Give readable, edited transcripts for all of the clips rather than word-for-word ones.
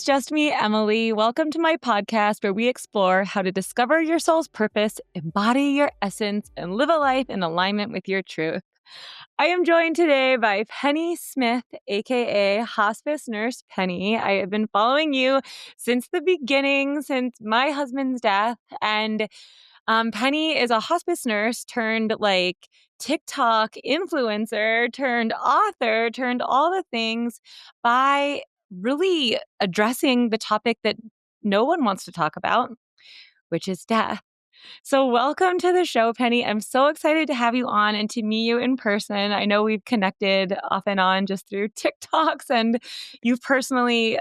it's just me, Emily. Welcome to my podcast where we explore how to discover your soul's purpose, embody your essence, and live a life in alignment with your truth. I am joined today by Penny Smith, aka Hospice Nurse Penny. I have been following you since the beginning, since my husband's death. And Penny is a hospice nurse turned TikTok influencer, turned author, turned all the things by really addressing the topic that no one wants to talk about, which is death. So, welcome to the show, Penny. I'm so excited to have you on and to meet you in person. I know we've connected off and on just through TikToks, and you've personally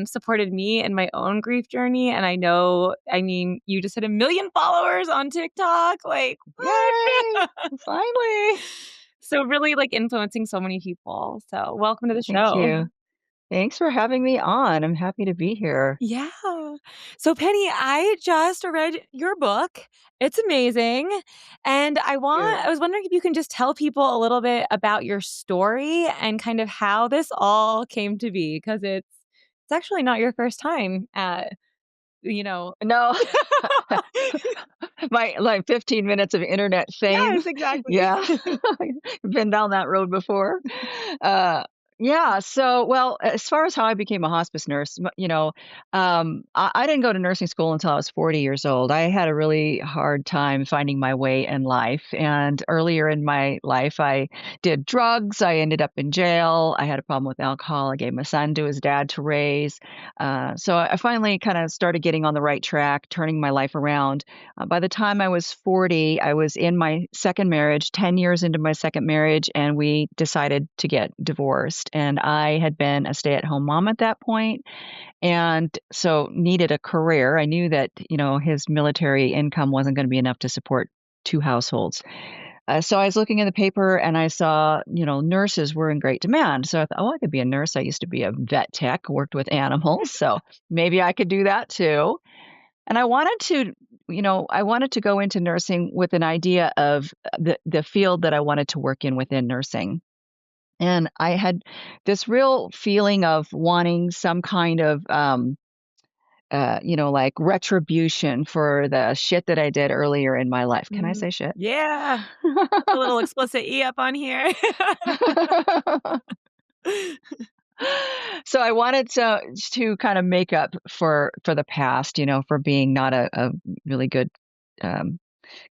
supported me in my own grief journey. And you just hit 1 million followers on TikTok. Like, Yay! Finally. So, really influencing so many people. So, welcome to the Thank show. you. Thanks for having me on. I'm happy to be here. Yeah. So Penny, I just read your book. It's amazing. And I You. was wondering if you can just tell people a little bit about your story and kind of how this all came to be, because it's actually not your first time you know. No. My 15 minutes of internet fame. Yes, exactly. Yeah. Been down that road before. Uh, yeah. So, well, as far as how I became a hospice nurse, I didn't go to nursing school until I was 40 years old. I had a really hard time finding my way in life. And earlier in my life, I did drugs. I ended up in jail. I had a problem with alcohol. I gave my son to his dad to raise. So I finally kind of started getting on the right track, turning my life around. By the time I was 40, I was in my second marriage, 10 years into my second marriage, and we decided to get divorced. And I had been a stay-at-home mom at that point, and so needed a career. I knew that, his military income wasn't going to be enough to support two households. So I was looking in the paper and I saw, nurses were in great demand. So I thought, oh, I could be a nurse. I used to be a vet tech, worked with animals. So maybe I could do that too. And I wanted to go into nursing with an idea of the field that I wanted to work in within nursing. And I had this real feeling of wanting some kind of, like retribution for the shit that I did earlier in my life. Can I say shit? Yeah. A little explicit E up on here. So I wanted to kind of make up for the past, for being not a really good um,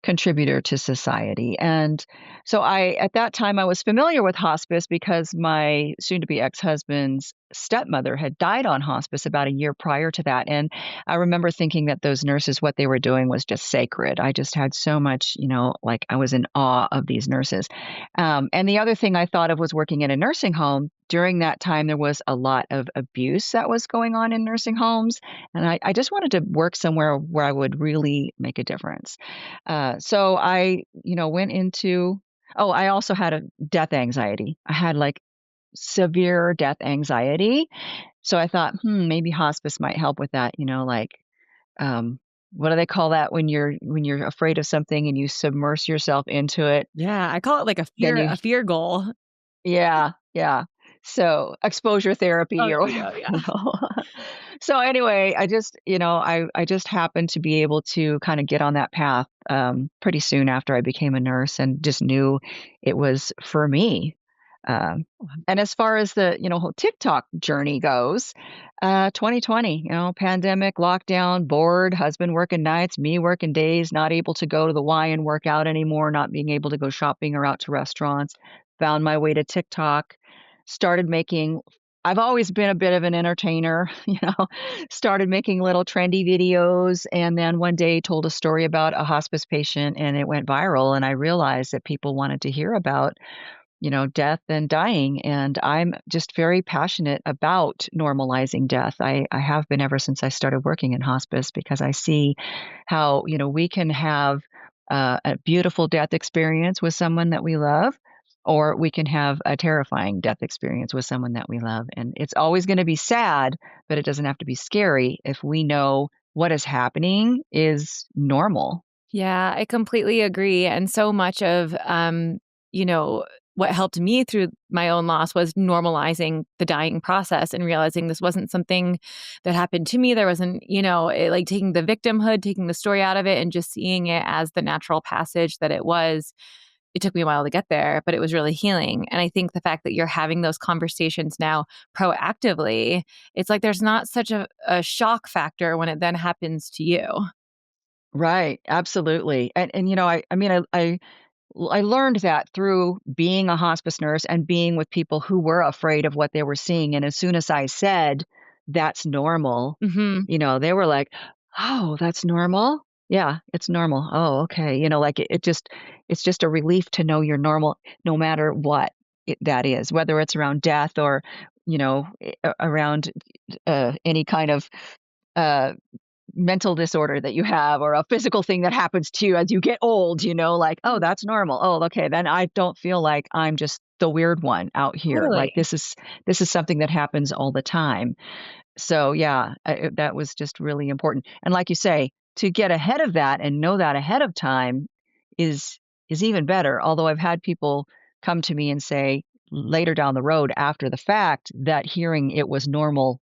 contributor to society. And so at that time, I was familiar with hospice because my soon to be ex-husband's stepmother had died on hospice about a year prior to that. And I remember thinking that those nurses, what they were doing was just sacred. I just had so much, I was in awe of these nurses. And the other thing I thought of was working in a nursing home. During that time, there was a lot of abuse that was going on in nursing homes. And I just wanted to work somewhere where I would really make a difference. So I, went into, I also had a death anxiety. I had severe death anxiety. So I thought, maybe hospice might help with that, um, what do they call that when you're afraid of something and you submerge yourself into it? Yeah, I call it like Then you a fear goal. Yeah, yeah. So exposure Oh, therapy or there you go, whatever. yeah. So anyway, I just, I just happened to be able to kind of get on that path pretty soon after I became a nurse and just knew it was for me. And as far as the, whole TikTok journey goes, 2020, pandemic, lockdown, bored, husband working nights, me working days, not able to go to the Y and work out anymore, not being able to go shopping or out to restaurants, found my way to TikTok, started making I've always been a bit of an entertainer, started making little trendy videos, and then one day told a story about a hospice patient and it went viral, and I realized that people wanted to hear about death and dying. And I'm just very passionate about normalizing death. I have been ever since I started working in hospice because I see how, we can have a beautiful death experience with someone that we love, or we can have a terrifying death experience with someone that we love. And it's always going to be sad, but it doesn't have to be scary if we know what is happening is normal. Yeah, I completely agree. And so much of, you know, what helped me through my own loss was normalizing the dying process and realizing this wasn't something that happened to me. There wasn't, like taking the victimhood, taking the story out of it and just seeing it as the natural passage that it was. It took me a while to get there, but it was really healing. And I think the fact that you're having those conversations now proactively, it's like there's not such a shock factor when it then happens to you. Right, absolutely. And I mean, I learned that through being a hospice nurse and being with people who were afraid of what they were seeing, and as soon as I said, "That's normal," Hmm. they were like, "Oh, that's normal? Yeah, it's normal. Oh, okay." Like, it's just a relief to know you're normal no matter what that is, whether it's around death or, around, any kind of, uh mental disorder that you have or a physical thing that happens to you as you get old, like, "Oh, that's normal. Oh, okay, then I don't feel like I'm just the weird one out here. Like, Totally. this is something that happens all the time." So, yeah, that was just really important. And like you say, to get ahead of that and know that ahead of time is is even better, although I've had people come to me and say later down the road after the fact that hearing it was normal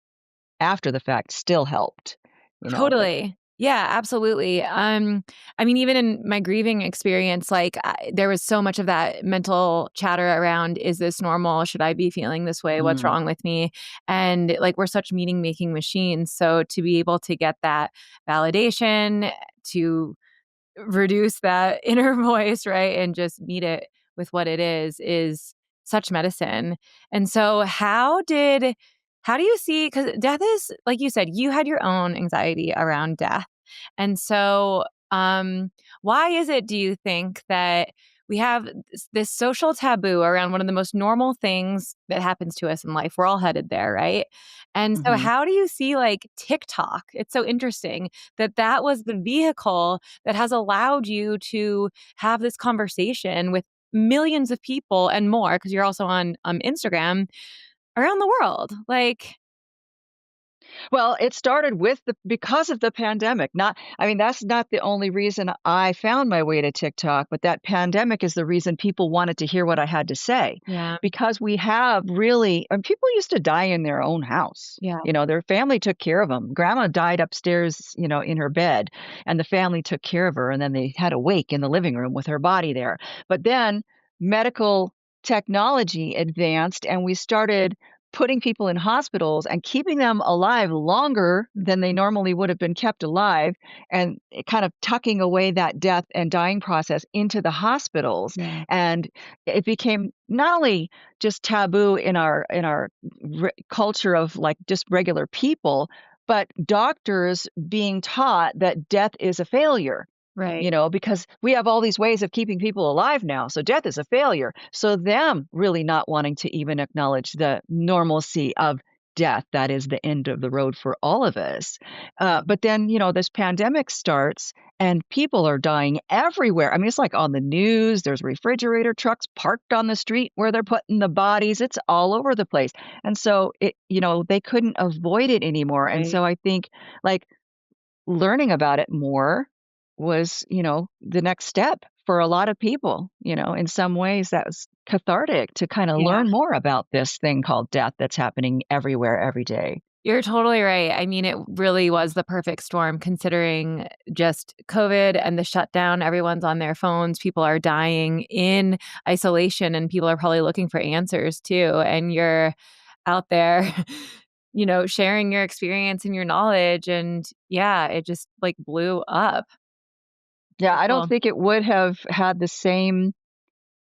after the fact still helped, but Totally. Yeah, absolutely. I mean, even in my grieving experience, like there was so much of that mental chatter around, is this normal? Should I be feeling this way? What's mm. wrong with me? And like, we're such meaning making machines. So to be able to get that validation, to reduce that inner voice, right? And just meet it with what it is such medicine. And so how do you see, cuz death is like you said, you had your own anxiety around death. And so why is it, do you think, that we have this social taboo around one of the most normal things that happens to us in life? We're all headed there, right? And so Mhm. how do you see like TikTok? It's so interesting that that was the vehicle that has allowed you to have this conversation with millions of people and more, because you're also on Instagram, around the world. Like, Well, it started with the because of the pandemic. Not I mean, that's not the only reason I found my way to TikTok, but that pandemic is the reason people wanted to hear what I had to say. yeah, Because we have really and people used to die in their own house. yeah, Their family took care of them. Grandma died upstairs, in her bed, and the family took care of her, and then they had a wake in the living room with her body there. But then medical technology advanced, and we started putting people in hospitals and keeping them alive longer than they mhm, normally would have been kept alive, and kind of tucking away that death and dying process into the hospitals. yeah, And it became not only just taboo in our culture of like just regular people, but doctors being taught that death is a failure, right, because we have all these ways of keeping people alive now. So death is a failure. So them really not wanting to even acknowledge the normalcy of death, that is the end of the road for all of us. But then, this pandemic starts and people are dying everywhere. I mean, it's like on the news, there's refrigerator trucks parked on the street where they're putting the bodies. It's all over the place. And so they couldn't avoid it anymore. And right. so I think like learning about it more was, the next step for a lot of people. In some ways that was cathartic to kind of Yeah. learn more about this thing called death that's happening everywhere every day. You're totally right. I mean, it really was the perfect storm considering just COVID and the shutdown. Everyone's on their phones. People are dying in isolation, and people are probably looking for answers too. And you're out there, sharing your experience and your knowledge. And yeah, it just like blew up. Yeah, So I don't cool. think it would have had the same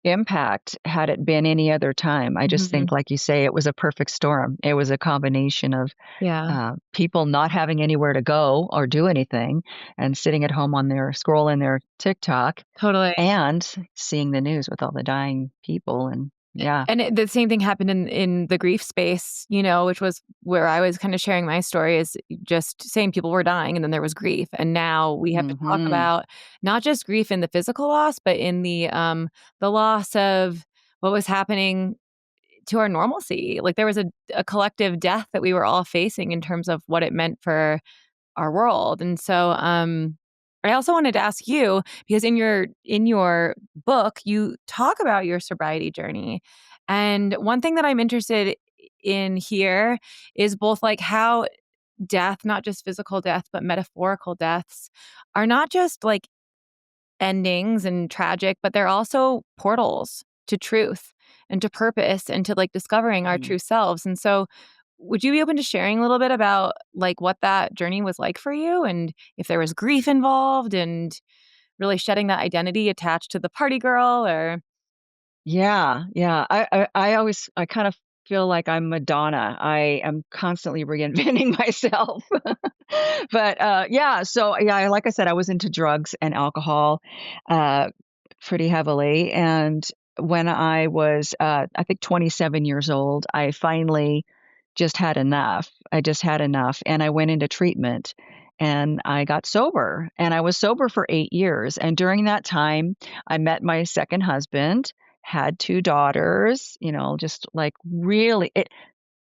impact had it been any other time. I just Mhm. think, like you say, it was a perfect storm. It was a combination of Yeah, people not having anywhere to go or do anything and sitting at home on their scrolling their TikTok totally. and seeing the news with all the dying people. And yeah. And the same thing happened in the grief space, which was where I was kind of sharing my story, is just saying people were dying and then there was grief. And now we have to talk Mhm. about not just grief in the physical loss, but in the loss of what was happening to our normalcy. Like there was a collective death that we were all facing in terms of what it meant for our world. And so I also wanted to ask you, because in your book you talk about your sobriety journey. And one thing that I'm interested in here is both like how death, not just physical death, but metaphorical deaths, are not just like endings and tragic, but they're also portals to truth and to purpose and to like discovering our Mm. true selves. And so, would you be open to sharing a little bit about like what that journey was like for you and if there was grief involved and really shedding that identity attached to the party girl or Yeah, yeah. I always I kind of feel like I'm Madonna. I am constantly reinventing myself. But, yeah, so, yeah, like I said, I was into drugs and alcohol, uh, pretty heavily, and when I was, I think 27 years old, I finally just had enough. I just had enough, and I went into treatment, and I got sober, and I was sober for 8 years, and during that time, I met my second husband, had 2 daughters, just, like, really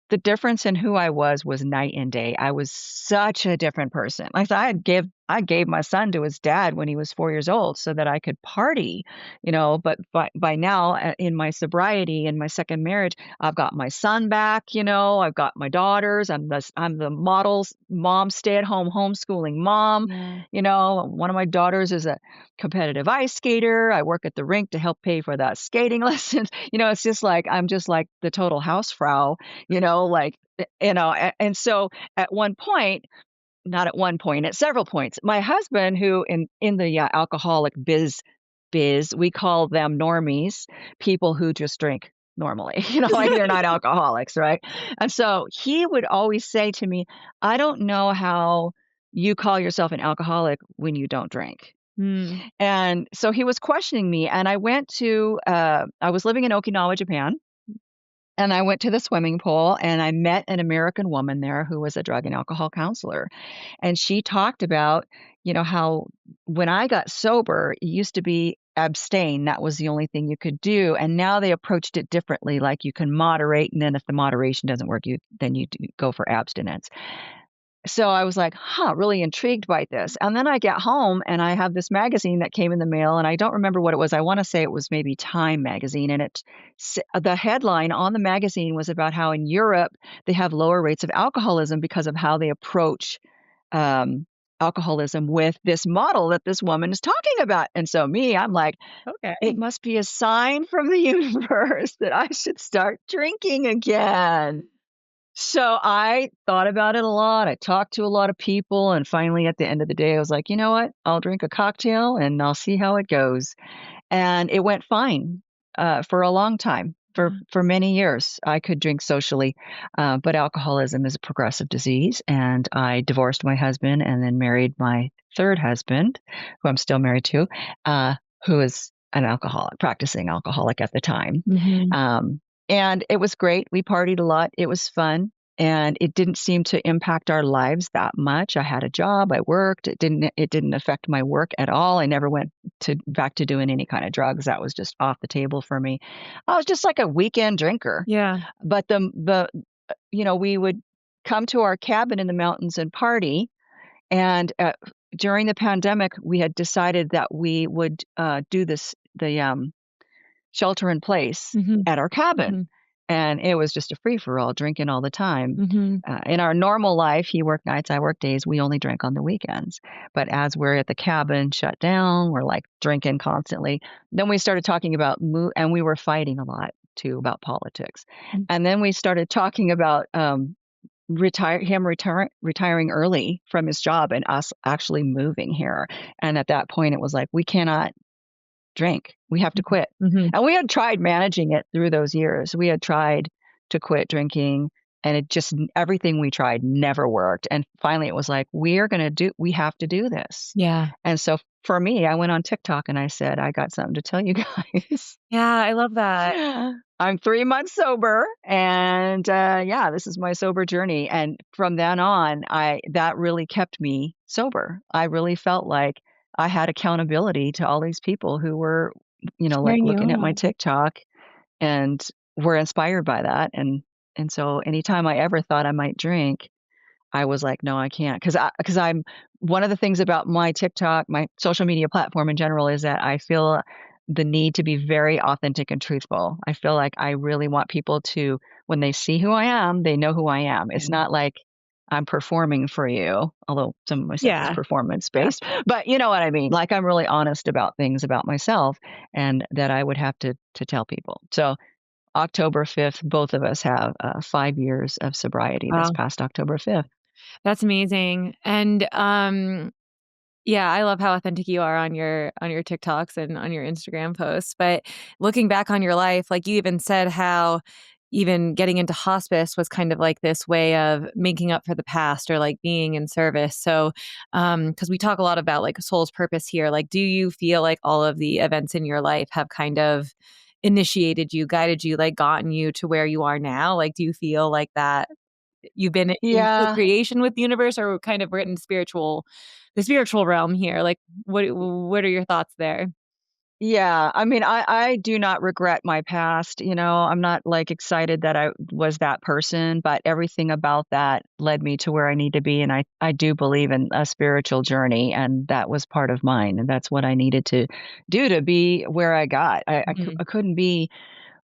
the difference in who I was night and day. I was such a different person. Like I gave my son to his dad when he was 4 years old so that I could party, but by now in my sobriety in my second marriage, I've got my son back, I've got my daughters. I'm the model's mom, stay-at-home homeschooling mom. yeah. One of my daughters is a competitive ice skater. I work at the rink to help pay for that skating lessons. It's just like I'm just like the total housefrau, like, and so at one point, not at one point, at several points, my husband, who in the alcoholic biz, we call them normies, people who just drink normally, like they're not alcoholics, right? And so he would always say to me, I don't know how you call yourself an alcoholic when you don't drink. Mm. And so he was questioning me, and I was living in Okinawa, Japan, and I went to the swimming pool and I met an American woman there who was a drug and alcohol counselor. And she talked about, how when I got sober, it used to be abstain. That was the only thing you could do. And now they approached it differently. Like you can moderate. And then if the moderation doesn't work, then you go for abstinence. So I was like, really intrigued by this. And then I get home and I have this magazine that came in the mail and I don't remember what it was. I want to say it was maybe Time magazine. And the headline on the magazine was about how in Europe they have lower rates of alcoholism because of how they approach um, alcoholism with this model that this woman is talking about. And so I'm like, it Okay. must be a sign from the universe that I should start drinking again. So I thought about it a lot. I talked to a lot of people. And finally, at the end of the day, I was like, you know what? I'll drink a cocktail and I'll see how it goes. And it went fine for a long time. For many years, I could drink socially, but alcoholism is a progressive disease. And I divorced my husband and then married my third husband, who I'm still married to, who is an alcoholic, practicing alcoholic at the time. Mm-hmm. Um, and it was great. We partied a lot. It was fun. And it didn't seem to impact our lives that much. I had a job. I worked. It didn't affect my work at all. I never went back to doing any kind of drugs. That was just off the table for me. I was just like a weekend drinker. Yeah. But we would come to our cabin in the mountains and party. And during the pandemic, we had decided that we would do the shelter in place Mm-hmm. at our cabin. Mm-hmm. And it was just a free for all, drinking all the time. Mm-hmm. In our normal life, he worked nights, I worked days. We only drank on the weekends. But as we're at the cabin, shut down, we're like drinking constantly. Then we started talking about and we were fighting a lot too about politics. And then we started talking about retiring early from his job and us actually moving here. And at that point, it was like we cannot drink. We have to quit. Mm-hmm. And we had tried managing it through those years. We had tried to quit drinking and everything we tried never worked. And finally it was like, we have to do this. Yeah. And so for me, I went on TikTok and I said, I got something to tell you guys. Yeah, I love that. I'm 3 months sober and yeah, this is my sober journey. And from then on, that really kept me sober. I really felt like I had accountability to all these people who were, like Cheering you looking at my on. TikTok and were inspired by that. And so anytime I ever thought I might drink, I was like, "No, I can't," because I'm one of the things about my TikTok, my social media platform in general, is that I feel the need to be very authentic and truthful. I feel like I really want people to, when they see who I am, they know who I am. It's Yeah. not like I'm performing for you, although some of my stuff is Yeah. performance Yeah. based, but you know what I mean? Like, I'm really honest about things about myself and that I would have to tell people. So, October 5th, both of us have, 5 years of sobriety this Wow. past October 5th. That's amazing. And, yeah, I love how authentic you are on your TikToks and on your Instagram posts, but looking back on your life, like, you even said how even getting into hospice was kind of like this way of making up for the past or, like, being in service. So, because we talk a lot about, like, soul's purpose here, like, do you feel like all of the events in your life have kind of initiated you, guided you, like, gotten you to where you are now? Like, do you feel like that you've been in Yeah. co-creation with the universe or kind of written the spiritual realm here? Like, what are your thoughts there? Yeah, I mean, I do not regret my past, you know, I'm not, like, excited that I was that person, but everything about that led me to where I need to be, and I do believe in a spiritual journey, and that was part of mine, and that's what I needed to do to be where I got. Mhm. I couldn't be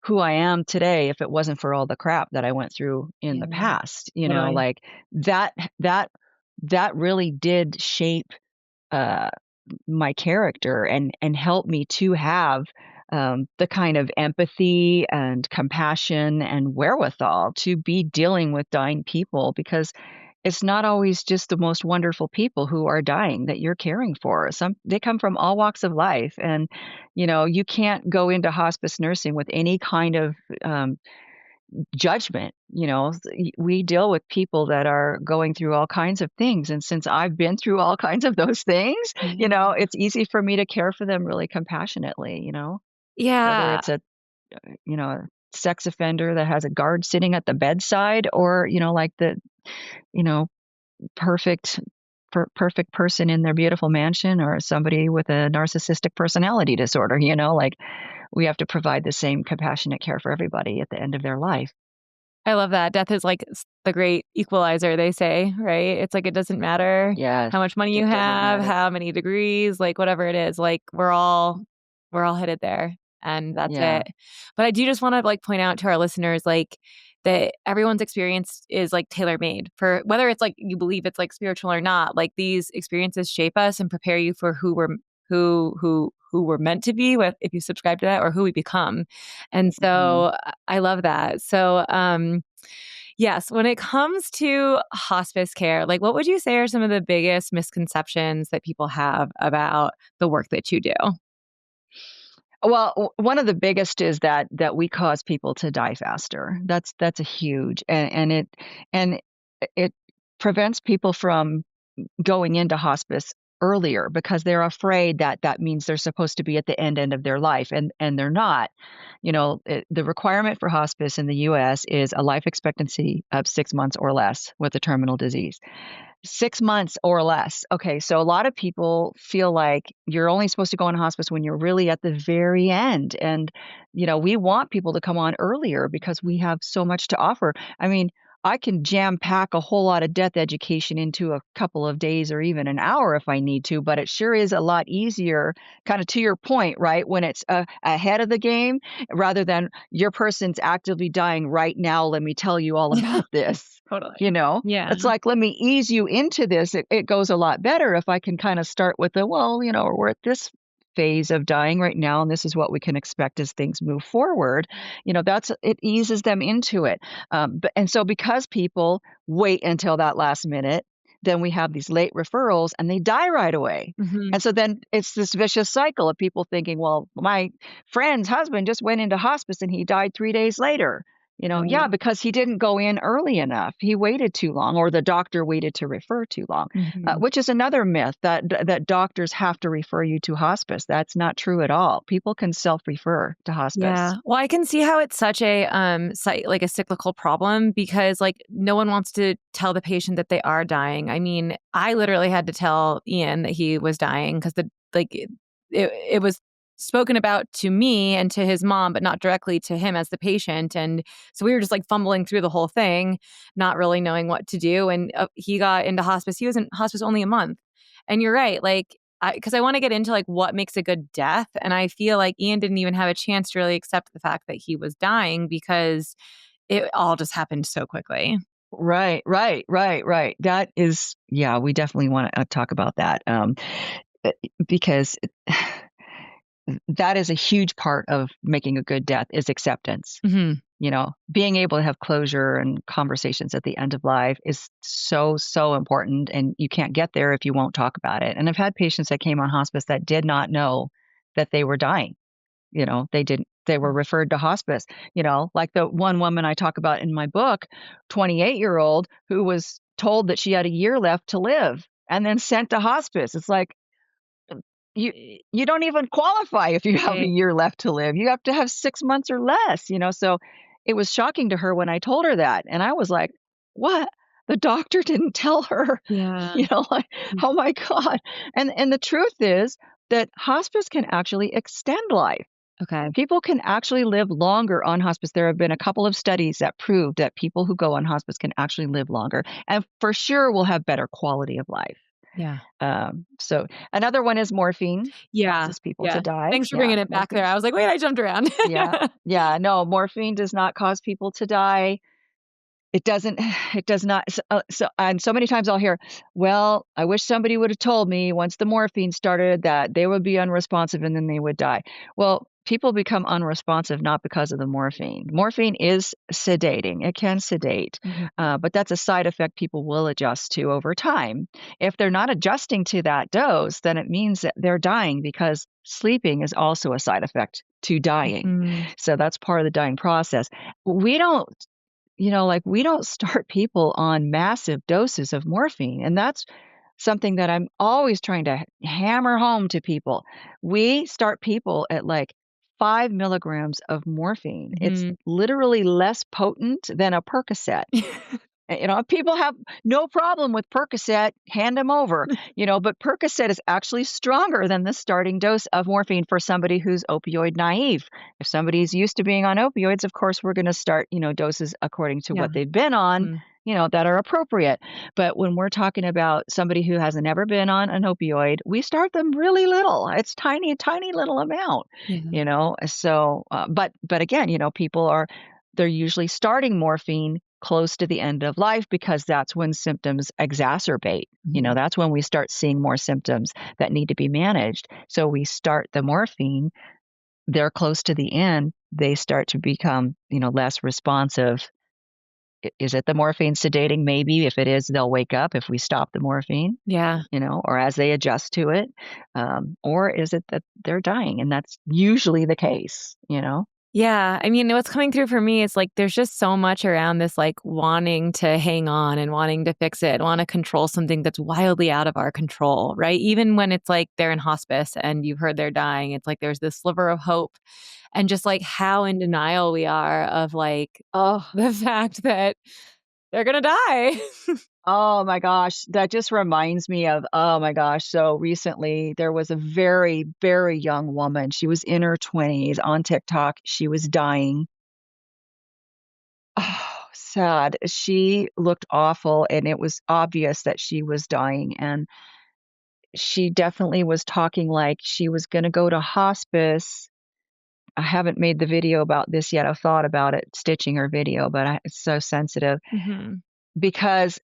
who I am today if it wasn't for all the crap that I went through in the Yeah, past, you know, totally. like, that that that really did shape, uh my character and help me to have the kind of empathy and compassion and wherewithal to be dealing with dying people because it's not always just the most wonderful people who are dying that you're caring for. Some they come from all walks of life, and you know you can't go into hospice nursing with any kind of um, judgment. You know, we deal with people that are going through all kinds of things. And since I've been through all kinds of those things, you know, Yeah. it's easy for me to care for them really compassionately, you know, whether Yeah, it's a sex offender that has a guard sitting at the bedside or, you know, like you know, perfect. Perfect person in their beautiful mansion or somebody with a narcissistic personality disorder, you know, like we have to provide the same compassionate care for everybody at the end of their life. I love that. Death is like the great equalizer, they say, right? It's like it doesn't matter Yes, how much money you it doesn't have, matter. how many degrees, like whatever it is, like we're all headed there and that's Yeah. it. But I do just want to like point out to our listeners like that everyone's experience is like tailor-made for whether it's like you believe it's like spiritual or not. Like these experiences shape us and prepare you for who we're meant to be with if you subscribe to that or who we become. And Mhm. so I love that. So yes, when it comes to hospice care, like what would you say are some of the biggest misconceptions that people have about the work that you do? Well, one of the biggest is that we cause people to die faster. That's a huge and it prevents people from going into hospice earlier because they're afraid that that means they're supposed to be at the end of their life and they're not. You know, the requirement for hospice in the US is a life expectancy of 6 months or less with a terminal disease. 6 months or less. Okay, so a lot of people feel like you're only supposed to go on hospice when you're really at the very end, and, you know, we want people to come on earlier because we have so much to offer. I mean, I can jam pack a whole lot of death education into a couple of days or even an hour if I need to, but it sure is a lot easier, kinda to your point, right, when it's, ahead of the game rather than your person's actively dying right now, let me tell you all about this, Totally. you know? Yeah. It's like, let me ease you into this. It goes a lot better if I can kind of start with the, well, you know, we're at this phase of dying right now, and this is what we can expect as things move forward. You know, that's it eases them into it. And so because people wait until that last minute, then we have these late referrals and they die right away. Mhm. And so then it's this vicious cycle of people thinking, well, my friend's husband just went into hospice and he died 3 days later. You know, yeah, Oh. because he didn't go in early enough. He waited too long, or the doctor waited to refer too long, Mhm. which is another myth that doctors have to refer you to hospice. That's not true at all. People can self-refer to hospice. Yeah. Well, I can see how it's such a like a cyclical problem because like no one wants to tell the patient that they are dying. I mean, I literally had to tell Ian that he was dying because the like it was spoken about to me and to his mom, but not directly to him as the patient. And so we were just like fumbling through the whole thing, not really knowing what to do. And he got into hospice. He was in hospice only a month. And you're right. Like, because I want to get into like what makes a good death. And I feel like Ian didn't even have a chance to really accept the fact that he was dying because it all just happened so quickly. Right, right, right, right. That is, yeah, we definitely want to talk about that, uh, because that is a huge part of making a good death is acceptance. Hmm. Being able to have closure and conversations at the end of life is so, so important. And you can't get there if you won't talk about it. And I've had patients that came on hospice that did not know that they were dying. They were referred to hospice, like the one woman I talk about in my book, 28-year-old who was told that she had a year left to live and then sent to hospice. It's like, you don't even qualify if you have a Right. year left to live. You have to have 6 months or less. So it was shocking to her when I told her that, and I was like, "What? The doctor didn't tell her?" Yeah. Like, "Oh my god." And the truth is that hospice can actually extend life. Okay. People can actually live longer on hospice. There have been a couple of studies that prove that people who go on hospice can actually live longer and for sure will have better quality of life. Yeah. So another one is morphine Yeah. causes people to Yeah. die. Thanks for Yeah, bringing it back there. morphine. I was like, wait, I jumped around. Yeah, yeah. No, morphine does not cause people to die. It doesn't it does not and so many times I'll hear, "Well, I wish somebody would have told me once the morphine started that they would be unresponsive and then they would die." Well, people become unresponsive not because of the morphine. Morphine is sedating. It can sedate, Mhm. but that's a side effect people will adjust to over time. If they're not adjusting to that dose, then it means that they're dying because sleeping is also a side effect to dying. Mhm. So that's part of the dying process. We don't like, we don't start people on massive doses of morphine, and that's something that I'm always trying to hammer home to people. We start people at, like, 5 milligrams of morphine. It's Mhm. literally less potent than a Percocet. People have no problem with Percocet, hand them over, but Percocet is actually stronger than the starting dose of morphine for somebody who's opioid naive. If somebody's used to being on opioids, of course, we're going to start, doses according to Yeah. what they've been on, Mhm. that are appropriate. But when we're talking about somebody who has never been on an opioid, we start them really little. It's tiny, tiny little amount, Yeah. So, but again, they're usually starting morphine close to the end of life because that's when symptoms exacerbate. Mhm. That's when we start seeing more symptoms that need to be managed. So we start the morphine, they're close to the end, they start to become, less responsive. Is it the morphine sedating? Maybe. If it is, they'll wake up if we stop the morphine, Yeah. or as they adjust to it. Or is it that they're dying? And that's usually the case. Yeah. I mean, what's coming through for me is like there's just so much around this like wanting to hang on and wanting to fix it, want to control something that's wildly out of our control, right? Even when it's like they're in hospice and you've heard they're dying, it's like there's this sliver of hope and just like how in denial we are of like Oh, the fact that they're going to die. oh my gosh, that just reminds me of, oh my gosh. So recently there was a very, very young woman. She was in her 20s on TikTok. She was dying. Oh, sad. She looked awful and it was obvious that she was dying. And she definitely was talking like she was going to go to hospice. I haven't made the video about this yet. I've thought about it, stitching her video, but it's so sensitive Hmm. because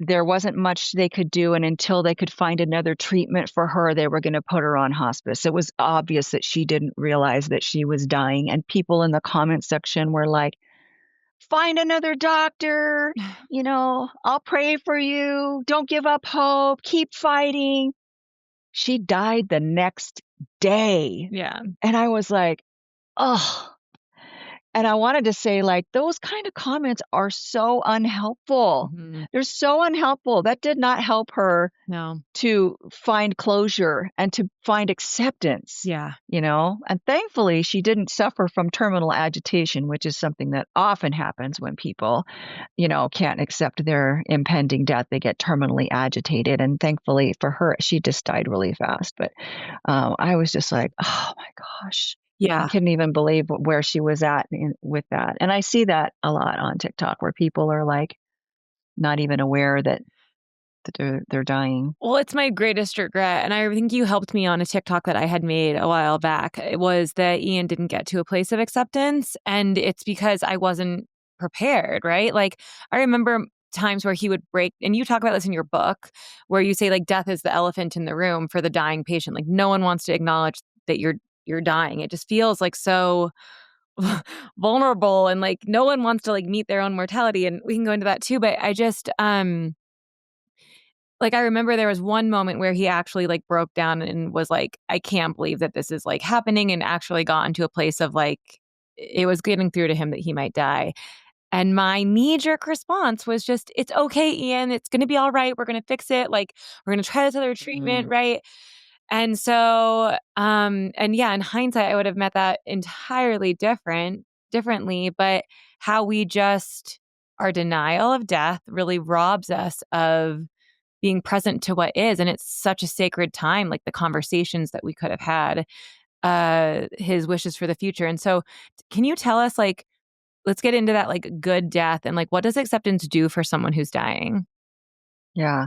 there wasn't much they could do, and until they could find another treatment for her, they were gonna put her on hospice. It was obvious that she didn't realize that she was dying, and people in the comment section were like, "Find another doctor, I'll pray for you. Don't give up hope. Keep fighting." She died the next day, Yeah. and I was like, "Oh." And I wanted to say, like, those kind of comments are so unhelpful. Mhm. They're so unhelpful. That did not help her No. to find closure and to find acceptance, Yeah. And thankfully, she didn't suffer from terminal agitation, which is something that often happens when people, can't accept their impending death. They get terminally agitated. And thankfully for her, she just died really fast. But I was just like, oh my gosh. I Yeah. couldn't even believe where she was at with that. And I see that a lot on TikTok where people are like not even aware that they're dying. Well, it's my greatest regret, and I think you helped me on a TikTok that I had made a while back. It was that Ian didn't get to a place of acceptance, and it's because I wasn't prepared, right? Like, I remember times where he would break, and you talk about this in your book, where you say, like, death is the elephant in the room for the dying patient. Like, no one wants to acknowledge that you're dying. It just feels like so vulnerable, and like no one wants to like meet their own mortality, and we can go into that too, but I just like, I remember there was one moment where he actually, like, broke down and was like, "I can't believe that this is, like, happening," and actually got into a place of, like, it was getting through to him that he might die. And my knee-jerk response was just, "It's okay, Ian. It's gonna be alright. We're gonna fix it. Like, we're gonna try this other treatment," Mm, right? And so, and yeah, in hindsight, I would have met that entirely differently, but how we just our denial of death really robs us of being present to what is, and it's such a sacred time, like the conversations that we could have had, his wishes for the future. And so can you tell us, like, let's get into that, like, good death and, like, what does acceptance do for someone who's dying? yeah.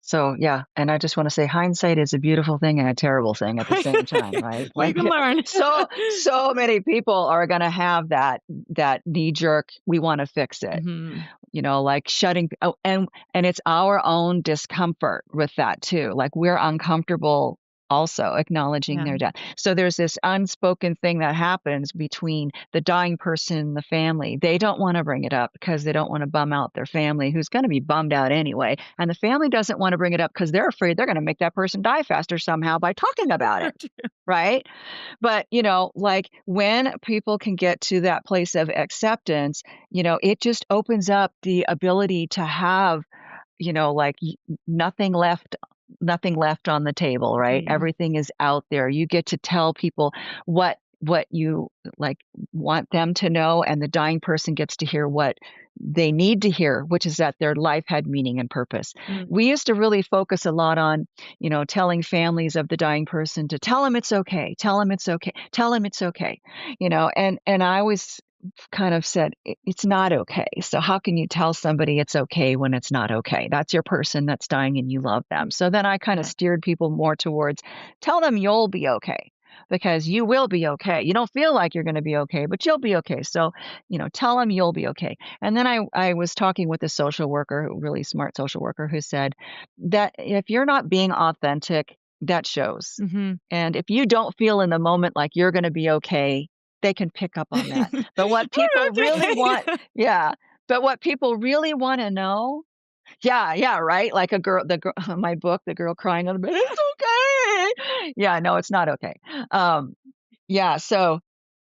So, yeah, and I just wanna say hindsight is a beautiful thing and a terrible thing at the same time, right? Live Like, and learn. so many people are gonna have that knee jerk, "We wanna fix it." Mhm. Like shutting and it's our own discomfort with that too. Like we're uncomfortable also acknowledging Yeah. their death. So there's this unspoken thing that happens between the dying person and the family. They don't want to bring it up because they don't want to bum out their family who's going to be bummed out anyway. And the family doesn't want to bring it up because they're afraid they're going to make that person die faster somehow by talking about it. Right? But, like when people can get to that place of acceptance, it just opens up the ability to have, like nothing left on the table, right? Mhm. Everything is out there. You get to tell people what you like want them to know, and the dying person gets to hear what they need to hear, which is that their life had meaning and purpose. Mm. We used to really focus a lot on, telling families of the dying person to tell them it's okay, tell them it's okay, tell them it's okay, and I always kind of said, It's not okay. So, how can you tell somebody it's okay when it's not okay? That's your person that's dying and you love them. So, then I kind of Yeah. steered people more towards tell them you'll be okay because you will be okay. You don't feel like you're going to be okay, but you'll be okay. So, tell them you'll be okay. And then I was talking with a social worker, a really smart social worker, who said that if you're not being authentic, that shows. Mhm. And if you don't feel in the moment like you're going to be okay, they can pick up on that. But what people really want, Okay. yeah. But what people really want to know, yeah, yeah, right. Like the girl, my book, the girl crying on the bed, it's okay. Yeah, no, it's not okay. Um, yeah. So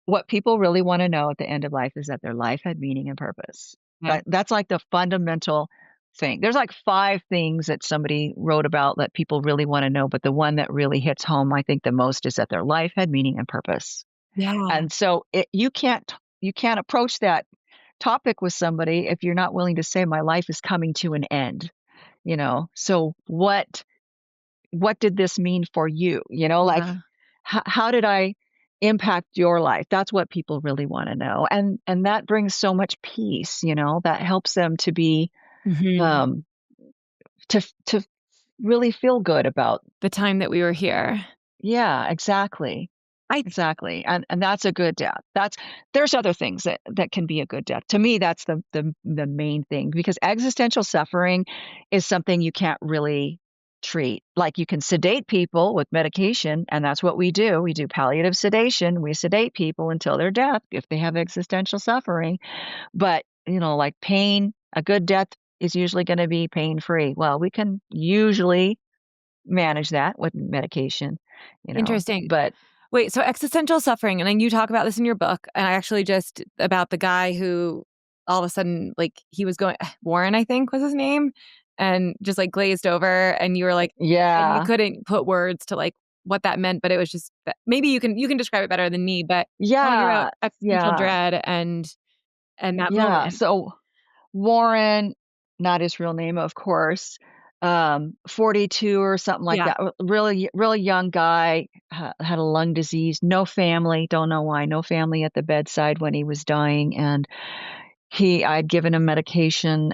what people really want to know at the end of life is that their life had meaning and purpose. Yeah. That's like the fundamental thing. There's like five things that somebody wrote about that people really want to know, but the one that really hits home, I think, the most is that their life had meaning and purpose. Yeah. And so you can't approach that topic with somebody if you're not willing to say my life is coming to an end. So what did this mean for you? Like Yeah. how did I impact your life? That's what people really want to know. And that brings so much peace. That helps them to be Mhm. um to really feel good about. The time that we were here. Yeah, exactly. I Exactly, and that's a good death. There's other things that can be a good death. To me, that's the main thing because existential suffering is something you can't really treat. Like you can sedate people with medication, and that's what we do. We do palliative sedation. We sedate people until their death if they have existential suffering. But, like pain, a good death is usually going to be pain-free. Well, we can usually manage that with medication, Interesting. but Wait, so existential suffering, and then you talk about this in your book, and I actually just about the guy who all of a sudden, like, he was going Warren, I think was his name, and just, like, glazed over, and you were like and you Yeah. couldn't put words to, like, what that meant, but it was just that maybe you can describe it better than me, but talking about Yeah. existential Yeah. dread and that Yeah. moment. So Warren, not his real name, of course, 42 or something like Yeah. that. Really, really young guy, had a lung disease, no family, don't know why, no family at the bedside when he was dying. And I'd given him medication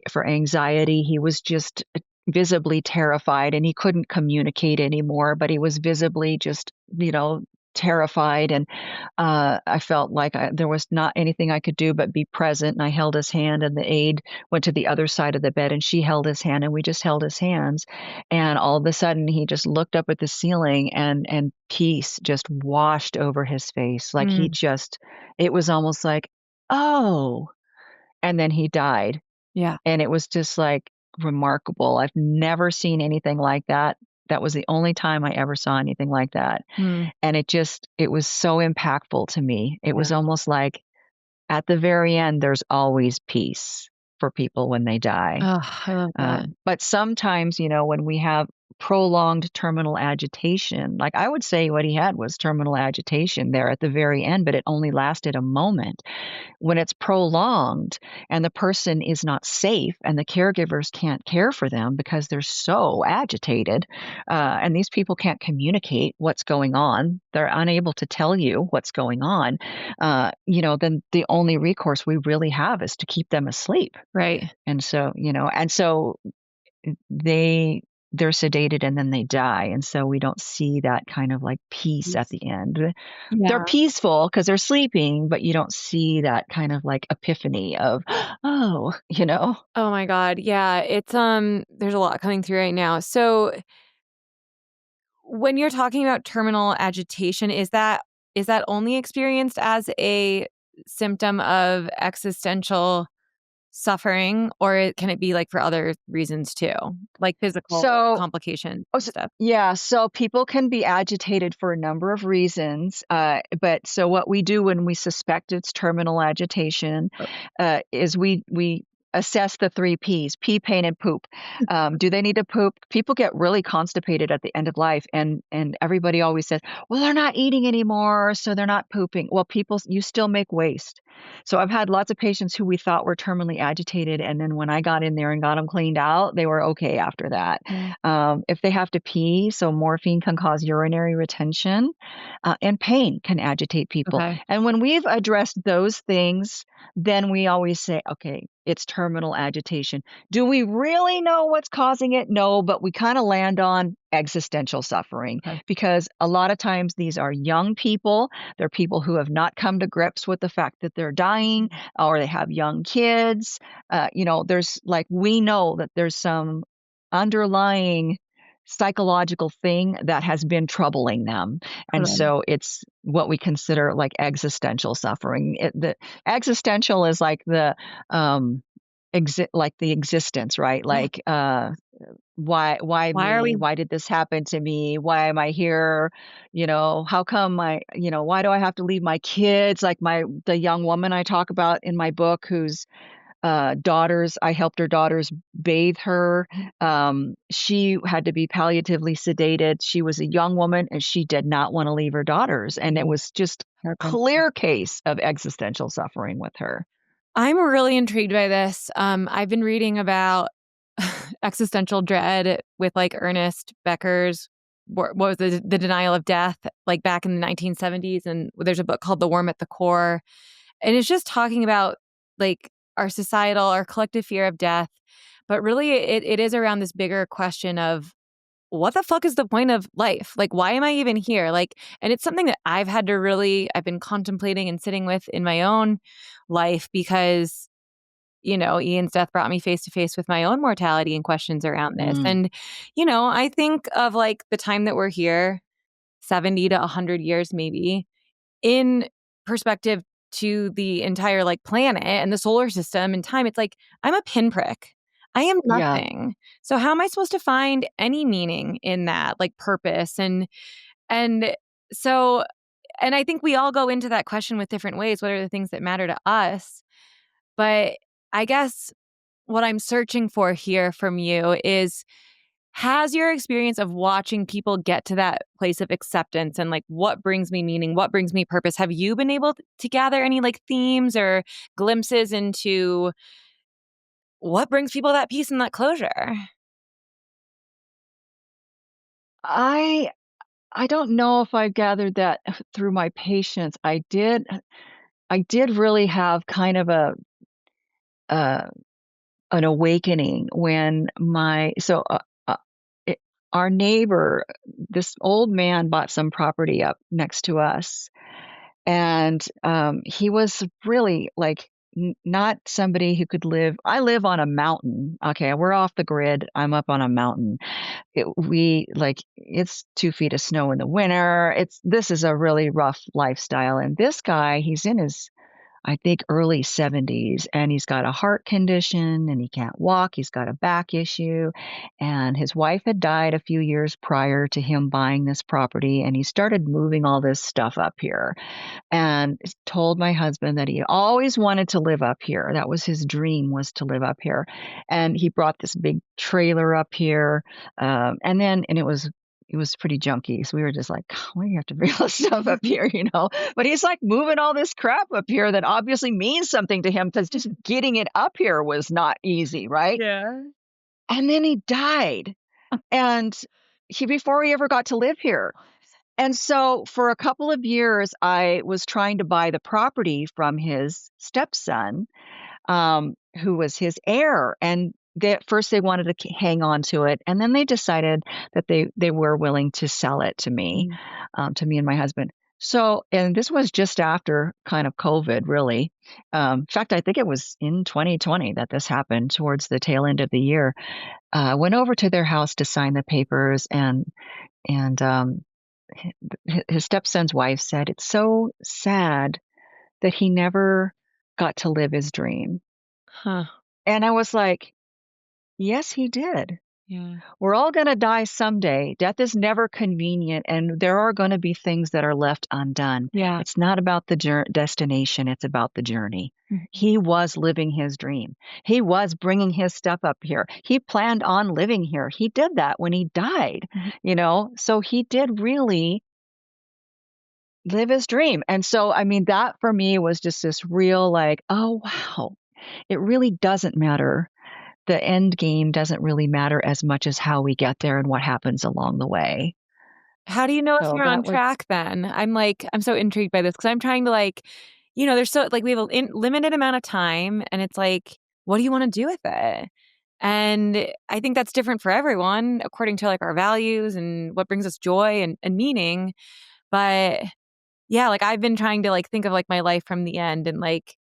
for anxiety. He was just visibly terrified and he couldn't communicate anymore, but he was visibly just, terrified. And I felt like there was not anything I could do but be present. And I held his hand, and the aide went to the other side of the bed and she held his hand, and we just held his hands. And all of a sudden, he just looked up at the ceiling, and peace just washed over his face. Like Mm, it was almost like, oh, and then he died. yeah. And it was just like remarkable. I've never seen anything like that. That was the only time I ever saw anything like that. Mm, And it was so impactful to me. It was yeah. almost like at the very end, there's always peace for people when they die. Oh, I love that. But sometimes, when we have prolonged terminal agitation, like I would say what he had was terminal agitation there at the very end, but it only lasted a moment. When it's prolonged and the person is not safe and the caregivers can't care for them because they're so agitated, and these people can't communicate what's going on, they're unable to tell you what's going on, then the only recourse we really have is to keep them asleep. Right. And so they they're sedated and then they die, and so we don't see that kind of like peace at Peace. the end. They're Yeah. peaceful because 'cause they're sleeping, but you don't see that kind of like epiphany of, "Oh," you know? Oh my god, yeah, it's, there's a lot coming through right now. So, when you're talking about terminal agitation, is that only experienced as a symptom of existential suffering, or can it be, like, for other reasons too? Like physical So complications Oh, and so stuff? yeah, so people can be agitated for a number of reasons, but so what we do when we suspect it's terminal agitation, Oh, is we assess the 3 Ps: pee, pain, and poop. Do they need to poop? People get really constipated at the end of life, and everybody always says, "Well, they're not eating anymore, so they're not pooping." Well, you still make waste. So I've had lots of patients who we thought were terminally agitated, and then when I got in there and got them cleaned out, they were okay after that. mm, If they have to pee, so morphine can cause urinary retention, and pain can agitate people. okay, And when we've addressed those things, then we always say, okay, it's terminal agitation. Do we really know what's causing it? No, but we kind of land on existential suffering okay. because a lot of times these are young people. They're people who have not come to grips with the fact that they're dying, Mm, or they have young kids. There's like, we know that there's some underlying psychological thing that has been troubling them. And okay, so it's what we consider like existential suffering. The existential is like the like the existence, right? yeah. Like why Why are me? we Why did this happen to me? Why am I here? How come why do I have to leave my kids? Like the young woman I talk about in my book who's daughters. I helped her daughters bathe her. She had to be palliatively sedated. She was a young woman and she did not want to leave her daughters. And it was just heartbroken? clear case of existential suffering with her. I'm really intrigued by this. I've been reading about existential dread with like Ernest Becker's what was the denial of death, like back in the 1970s, and there's a book called The Worm at the Core, and it's just talking about like our collective fear of death, but really it is around this bigger question of what the fuck is the point of life? Like, why am I even here? Like, and it's something that I've been contemplating and sitting with in my own life because, Ian's death brought me face to face with my own mortality and questions around this. Mm, And, I think of like the time that we're here, 70 to 100 years maybe, in perspective to the entire like planet and the solar system and time. It's like, I'm a pinprick. I am yeah. nothing. So how am I supposed to find any meaning in that, like purpose? And So, and I think we all go into that question with different ways. What are the things that matter to us? But I guess what I'm searching for here from you is, has your experience of watching people get to that place of acceptance and like what brings me meaning, what brings me purpose, have you been able to gather any like themes or glimpses into what brings people that peace and that closure? I I don't know if I gathered that through my patients. I did really have kind of uh, an awakening when uh, it, our neighbor, this old man, bought some property up next to us, and he was really like not somebody who could live. I live on a mountain. Okay, we're off the grid. I'm up on a mountain. It's 2 feet of snow in the winter. This is a really rough lifestyle. And this guy, he's in his, I think, early 70s, and he's got a heart condition and he can't walk. He's got a back issue. And his wife had died a few years prior to him buying this property. And he started moving all this stuff up here and told my husband that he always wanted to live up here. That was his dream, was to live up here. And he brought this big trailer up here. And it was pretty junky. So we were just like, why do you have to bring all this stuff up here, you know? But he's like moving all this crap up here that obviously means something to him, because just getting it up here was not easy, right? Yeah. And then he died. And before he ever got to live here. And so for a couple of years, I was trying to buy the property from his stepson, who was his heir. And at first they wanted to hang on to it. And then they decided that they were willing to sell it to me and my husband. So, and this was just after kind of COVID, really. In fact, I think it was in 2020 that this happened, towards the tail end of the year. Went over to their house to sign the papers, and his stepson's wife said, "It's so sad that he never got to live his dream." Huh. And I was like, yes, he did. Yeah. We're all going to die someday. Death is never convenient, and there are going to be things that are left undone. Yeah. It's not about the destination, it's about the journey. Mhm. He was living his dream. He was bringing his stuff up here. He planned on living here. He did that when he died, Mhm. So he did really live his dream. And so, I mean, that for me was just this real like, oh, wow, it really doesn't matter. The end game doesn't really matter as much as how we get there and what happens along the way. How do you know if So you're on that was, track then? I'm so intrigued by this because I'm trying to like, there's so like we have a limited amount of time and it's like, what do you want to do with it? And I think that's different for everyone according to like our values and what brings us joy and meaning. But yeah, like I've been trying to like think of like my life from the end and like,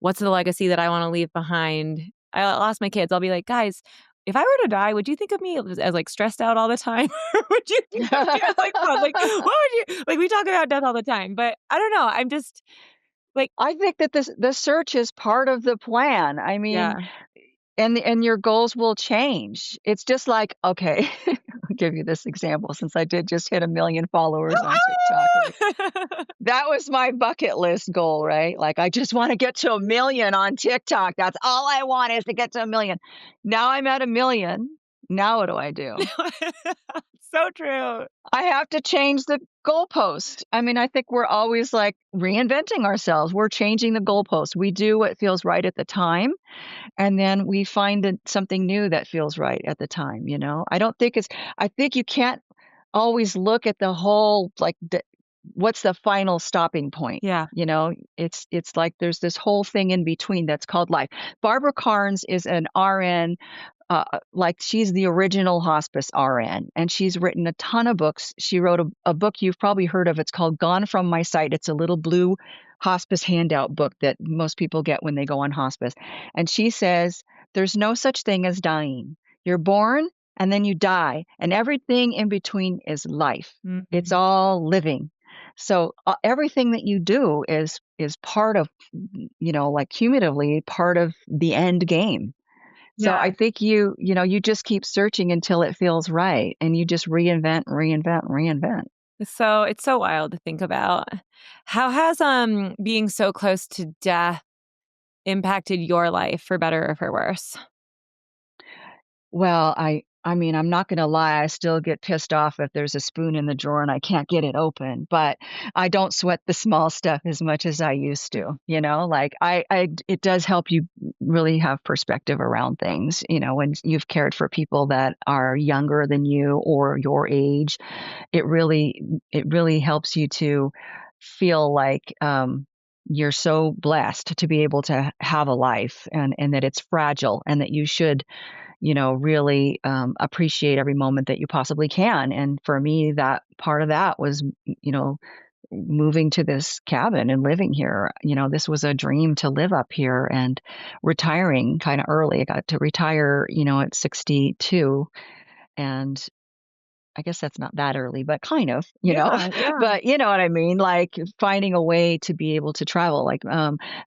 what's the legacy that I want to leave behind? I'll ask my kids, I'll be like, guys, if I were to die, would you think of me as like stressed out all the time? Or would you think of me as like fun? Like, what would you like? We talk about death all the time, but I don't know. I'm just like, I think that the search is part of the plan. I mean, yeah. and your goals will change. It's just like, okay, I'll give you this example, since I did just hit 1 million followers on TikTok, right? That was my bucket list goal, right? Like, I just want to get to 1 million on TikTok. That's all I want, is to get to 1 million. Now I'm at 1 million. Now what do I do? So true. I have to change the goalpost. I mean, I think we're always like reinventing ourselves. We're changing the goalpost. We do what feels right at the time, and then we find something new that feels right at the time, I think you can't always look at the whole, like, what's the final stopping point? Yeah. It's like there's this whole thing in between that's called life. Barbara Carnes is an RN, like she's the original hospice RN, and she's written a ton of books. She wrote a book you've probably heard of. It's called Gone from My Sight. It's a little blue hospice handout book that most people get when they go on hospice. And she says, there's no such thing as dying. You're born and then you die, and everything in between is life. It's Mhm. all living. So everything that you do is part of, like cumulatively part of the end game. So Yeah. I think you just keep searching until it feels right, and you just reinvent, reinvent, reinvent. So it's so wild to think about. How has being so close to death impacted your life for better or for worse? Well, I mean, I'm not gonna lie, I still get pissed off if there's a spoon in the drawer and I can't get it open, but I don't sweat the small stuff as much as I used to, you know? Like, it does help you really have perspective around things, you know, when you've cared for people that are younger than you or your age. It really helps you to feel like, you're so blessed to be able to have a life and that it's fragile and that you should really appreciate every moment that you possibly can. And for me, that part of that was, moving to this cabin and living here. This was a dream to live up here and retiring kind of early. I got to retire, at 62. And I guess that's not that early, but kind of, Yeah, yeah. but you know what I mean? Like finding a way to be able to travel. Like,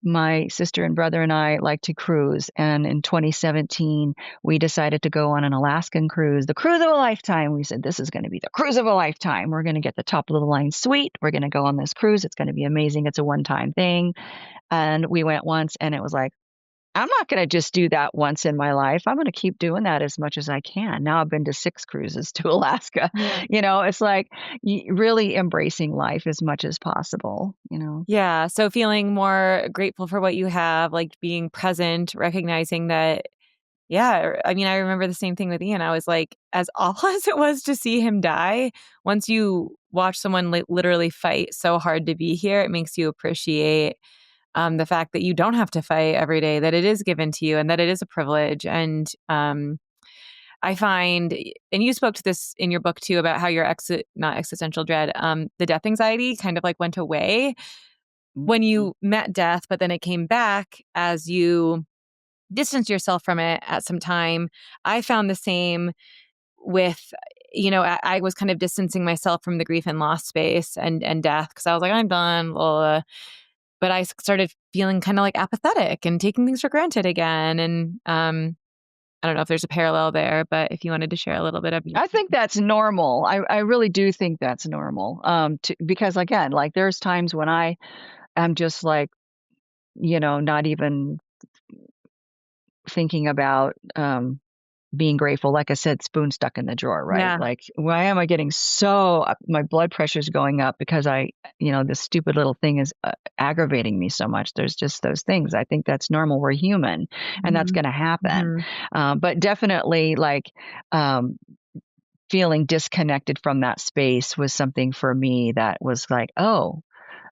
my sister and brother and I like to cruise. And in 2017, we decided to go on an Alaskan cruise, the cruise of a lifetime. We said, this is going to be the cruise of a lifetime. We're going to get the top of the line suite. We're going to go on this cruise. It's going to be amazing. It's a one-time thing. And we went once and it was like, I'm not gonna just do that once in my life. I'm gonna keep doing that as much as I can. Now I've been to 6 cruises to Alaska. Yeah. It's like really embracing life as much as possible. Yeah, so feeling more grateful for what you have, like being present, recognizing that yeah, I mean, I remember the same thing with Ian. I was like, as awful as it was to see him die, once you watch someone literally fight so hard to be here, it makes you appreciate the fact that you don't have to fight every day, that it is given to you and that it is a privilege. And I find, and you spoke to this in your book too, about how your not existential dread, the death anxiety kind of like went away when Mhm. you met death, but then it came back as you distance yourself from it at some time. I found the same with, I was kind of distancing myself from the grief and loss space and death because I was like, I'm done. Blah, blah. But I started feeling kind of like apathetic and taking things for granted again. And I don't know if there's a parallel there, but if you wanted to share a little bit of your. I think that's normal. I really do think that's normal. Because again, like there's times when I am just like, not even thinking about, being grateful, like I said, spoon stuck in the drawer, right? Yeah. Like, why am I getting so my blood pressure's going up because this stupid little thing is aggravating me so much. There's just those things. I think that's normal. We're human, and that's Hmm. going to happen. Hmm. But definitely, like, um, feeling disconnected from that space was something for me that was like, oh,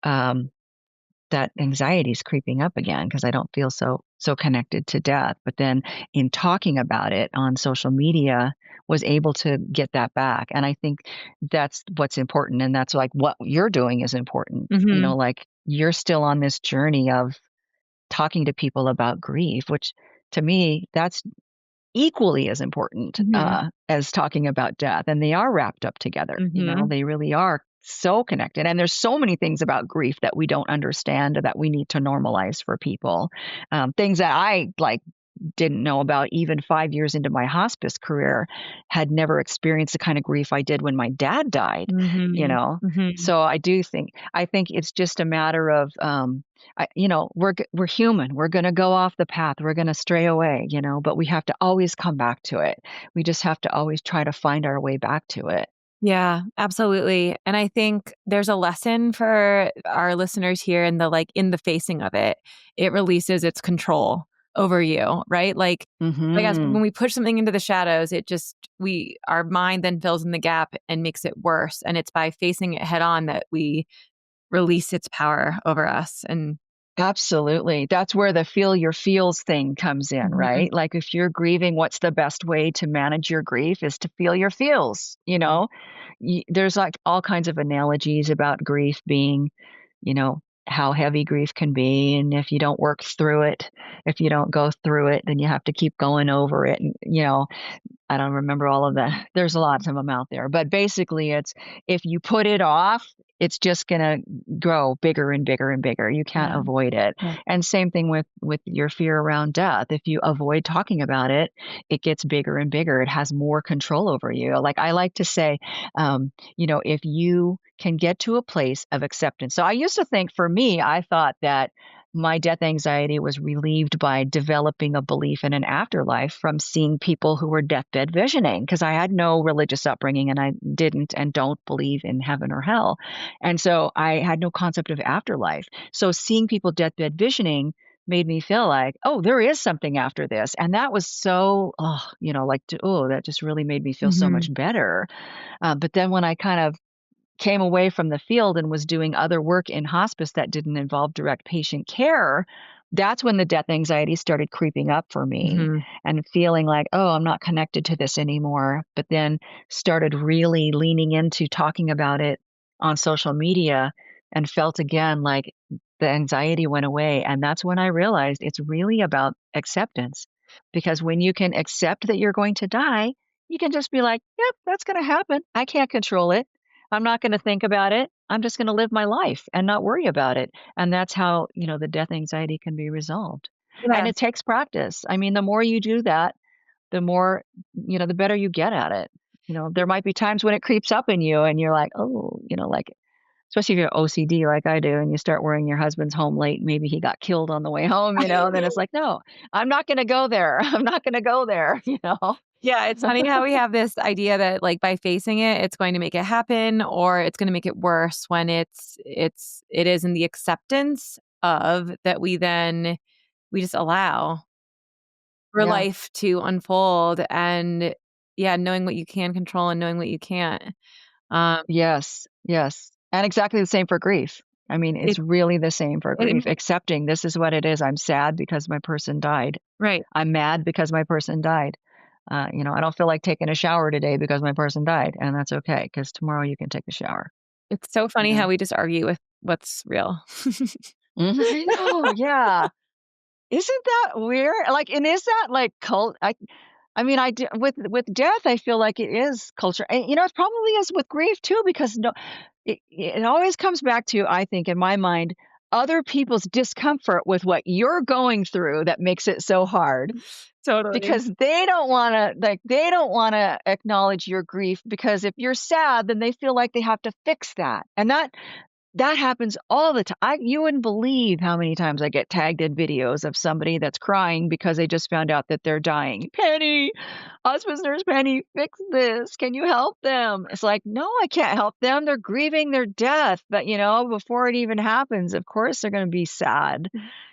um, that anxiety is creeping up again because I don't feel so connected to death. But then in talking about it on social media, was able to get that back. And I think that's what's important. And that's like what you're doing is important. Hmm. Like you're still on this journey of talking to people about grief, which to me, that's equally as important, Hmm. as talking about death, and they are wrapped up together, Hmm. they really are so connected, and there's so many things about grief that we don't understand that we need to normalize for people, things that I, like, didn't know about even 5 years into my hospice career, had never experienced the kind of grief I did when my dad died, you Hmm. know? Hmm. So I think it's just a matter of, we're human. We're gonna go off the path. We're gonna stray away, but we have to always come back to it. We just have to always try to find our way back to it. Yeah, absolutely. And I think there's a lesson for our listeners here in the facing of it. It releases its control over you, right? Like as when Mhm. we push something into the shadows, it just we our mind then fills in the gap and makes it worse. And it's by facing it head on that we release its power over us. And Absolutely. That's where the feel your feels thing comes in, Mhm. right? Like if you're grieving, what's the best way to manage your grief is to feel your feels. There's like all kinds of analogies about grief being, how heavy grief can be. And if you don't work through it, if you don't go through it, then you have to keep going over it. And I don't remember all of that. There's a lot of them out there. But basically, it's if you put it off, it's just going to grow bigger and bigger and bigger. You can't Yeah. avoid it. Yeah. And same thing with your fear around death. If you avoid talking about it, it gets bigger and bigger. It has more control over you. Like I like to say, if you can get to a place of acceptance. So I used to think, for me, I thought that my death anxiety was relieved by developing a belief in an afterlife from seeing people who were deathbed visioning, because I had no religious upbringing and I didn't and don't believe in heaven or hell. And so I had no concept of afterlife. So seeing people deathbed visioning made me feel like, oh, there is something after this. And that was so, that just really made me feel so Hmm. much better. But then when I kind of came away from the field and was doing other work in hospice that didn't involve direct patient care, that's when the death anxiety started creeping up for me Hmm. and feeling like, oh, I'm not connected to this anymore. But then started really leaning into talking about it on social media and felt again like the anxiety went away. And that's when I realized it's really about acceptance. Because when you can accept that you're going to die, you can just be like, yep, that's going to happen. I can't control it. I'm not going to think about it. I'm just going to live my life and not worry about it. And that's how, the death anxiety can be resolved. And Yes. it takes practice. I mean, the more you do that, the more, the better you get at it. There might be times when it creeps up in you and you're like, oh, like, especially if you're OCD like I do and you start worrying your husband's home late, maybe he got killed on the way home, then it's like, no, I'm not going to go there. I'm not going to go there. Yeah, it's funny how we have this idea that, like, by facing it, it's going to make it happen or it's gonna make it worse when it is in the acceptance of that we just allow for Yeah. life to unfold and, yeah, knowing what you can control and knowing what you can't. Um, Yes, yes, and exactly the same for grief. I mean, it it's really the same for it grief, accepting this is what it is. I'm sad because my person died. right. I'm mad because my person died. I don't feel like taking a shower today because my person died, and that's okay because tomorrow you can take a shower, It's so you funny how know? we just argue with what's real. Mhm, I know, yeah. Isn't that weird? Like, and is that like I mean, I do, with death, I feel like it is culture. And, it probably is with grief too, because no, it always comes back to, I think, in my mind, other people's discomfort with what you're going through that makes it so hard, Totally. because they don't want to acknowledge your grief, because if you're sad, then they feel like they have to fix that. And that happens all the time. You wouldn't believe how many times I get tagged in videos of somebody that's crying because they just found out that they're dying. Penny, hospice nurse Penny, fix this. Can you help them? It's like, no, I can't help them. They're grieving their death. But, before it even happens, of course they're going to be sad.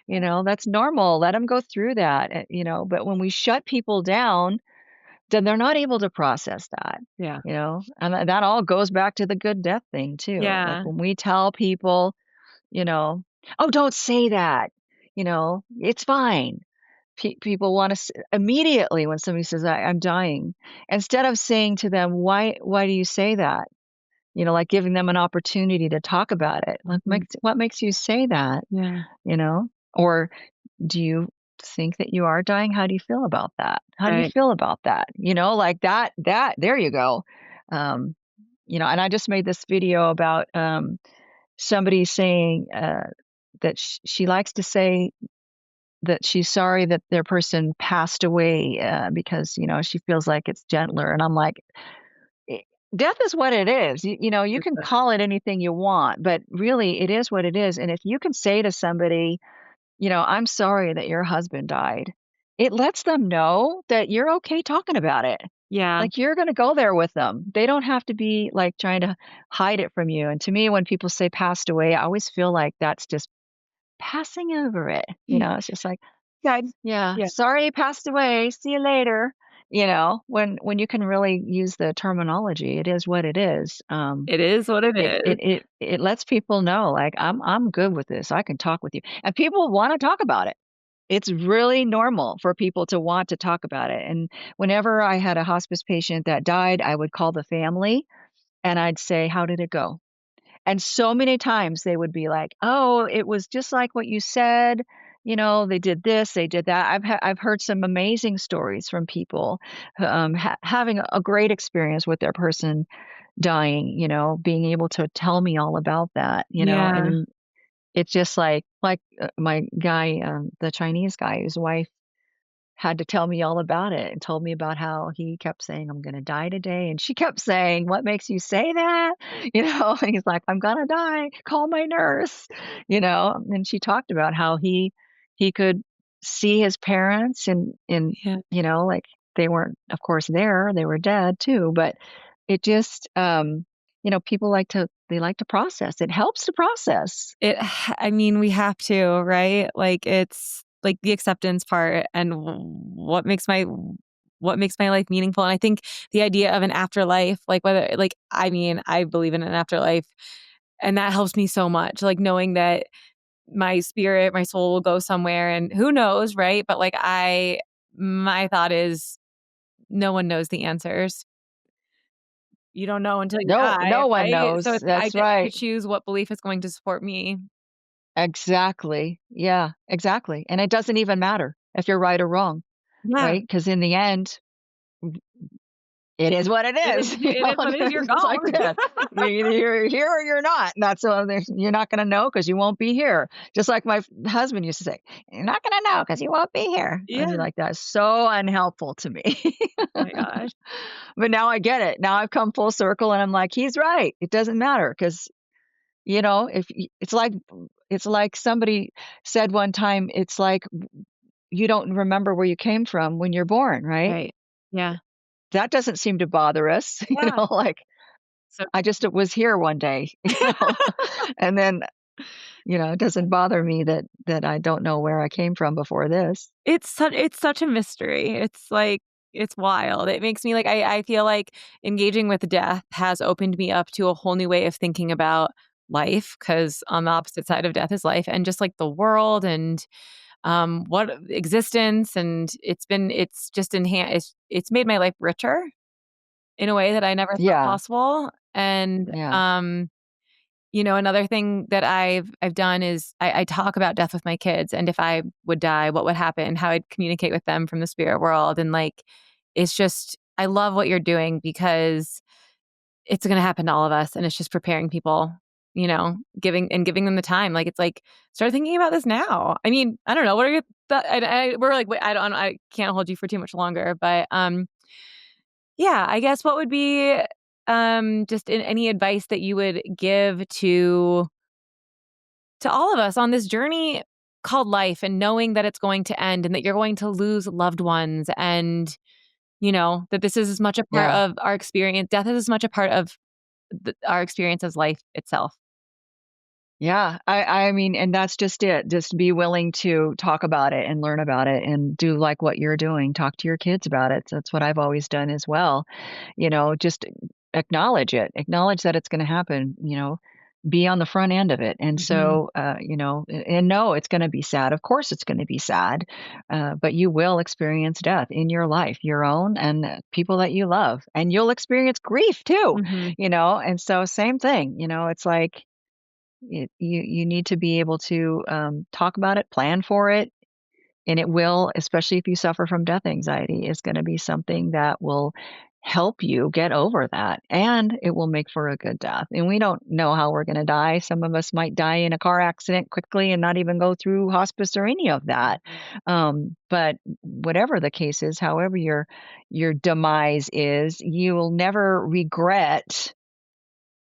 That's normal. Let them go through that. But when we shut people down, then they're not able to process that, Yeah. and that all goes back to the good death thing too. Like Yeah. when we tell people, oh, don't say that, it's fine. People want to immediately, when somebody says, I'm dying, instead of saying to them, why do you say that? Like giving them an opportunity to talk about it. Like, Mhm. what makes you say that? Yeah. Or do you think that you are dying? How do you feel about that? How do you Right. feel about that? Like that, there you go. Um, and I just made this video about somebody saying that she likes to say that she's sorry that their person passed away, because, she feels like it's gentler. And I'm like, "Eh, death is what it is. You can call it anything you want, but really it is what it is. And if you can say to somebody, I'm sorry that your husband died, it lets them know that you're okay talking about it. Yeah. Like, you're gonna go there with them. They don't have to be, like, trying to hide it from you. And to me, when people say passed away, I always feel like that's just passing over it. It's just like, Yeah. "Yeah, Yeah. sorry he passed away. See you later." When you can really use the terminology, it is what it is. It is what it It is. it it it lets people know, like, I'm good with this. I can talk with you. And people wanna talk about it. It's really normal for people to want to talk about it. And whenever I had a hospice patient that died, I would call the family and I'd say, "How did it go?" And so many times they would be like, "Oh, it was just like what you said. They did this, they did that." I've heard some amazing stories from people having a great experience with their person, dying, being able to tell me all about that, Yeah. and it's just like my guy, the Chinese guy whose wife had to tell me all about it and told me about how he kept saying, "I'm gonna die today," and she kept saying, "What makes you say that?" And he's like, "I'm gonna die. Call my nurse." And she talked about how he could see his parents and Yeah. like they weren't, of course, there. They were dead too, but it just people they like to process. It helps to process. I mean, we have to, right? Like, it's like the acceptance part and what makes my life meaningful. And I think the idea of an afterlife, like whether like I mean, I believe in an afterlife and that helps me so much. Like knowing that my spirit, my soul will go somewhere and who knows, right? But like my thought is no one knows the answers. You don't know until you No, die, no one right? So knows. I That's get to right. choose what belief is going to support me. Exactly. Yeah, exactly. And it doesn't even matter if you're right or wrong, Yeah. right? Because in the end, it is what it is. It is what it is, you're It's just like gone. that. You're here or you're not. And that's what you're not going to know because you won't be here. Just like my husband used to say, "You're not going to know because you won't be here." I'd be Yeah. like, "That's so unhelpful to me." Oh my gosh. But now I get it. Now I've come full circle, and I'm like, he's right. It doesn't matter because it's like somebody said one time. It's like you don't remember where you came from when you're born, right? Right. Yeah. That doesn't seem to bother us, Yeah. like, So I just was here one day, and then, it doesn't bother me that I don't know where I came from before this. it's such a mystery. It's like it's wild. It makes me like I feel like engaging with death has opened me up to a whole new way of thinking about life because on the opposite side of death is life and just like the world and what existence and it's just enhanced it's made my life richer in a way that I never thought Yeah, possible. And, yeah, another thing that I've done is I talk about death with my kids and if I would die, what would happen, how I'd communicate with them from the spirit world. And like, it's just, I love what you're doing because it's going to happen to all of us. And it's just preparing people, giving them the time. Like, it's like, start thinking about this now. I mean, I don't know. What are your we're like, wait, I can't hold you for too much longer, but, yeah, I guess what would be just any advice that you would give to all of us on this journey called life and knowing that it's going to end and that you're going to lose loved ones and that this is as much a part yeah. of our experience. Death is as much a part of our experience as life itself. Yeah, I mean, and that's just it. Just be willing to talk about it and learn about it and do like what you're doing. Talk to your kids about it. That's what I've always done as well. Just acknowledge it. Acknowledge that it's going to happen, be on the front end of it. And Mhm. so, and no, it's going to be sad. Of course, it's going to be sad, but you will experience death in your life, your own and people that you love. And you'll experience grief too, Mhm. and so same thing, it's like, you need to be able to, talk about it, plan for it, and it will, especially if you suffer from death anxiety, is gonna be something that will help you get over that, and it will make for a good death, and we don't know how we're gonna die. Some of us might die in a car accident quickly and not even go through hospice or any of that, but whatever the case is, however your demise is, you will never regret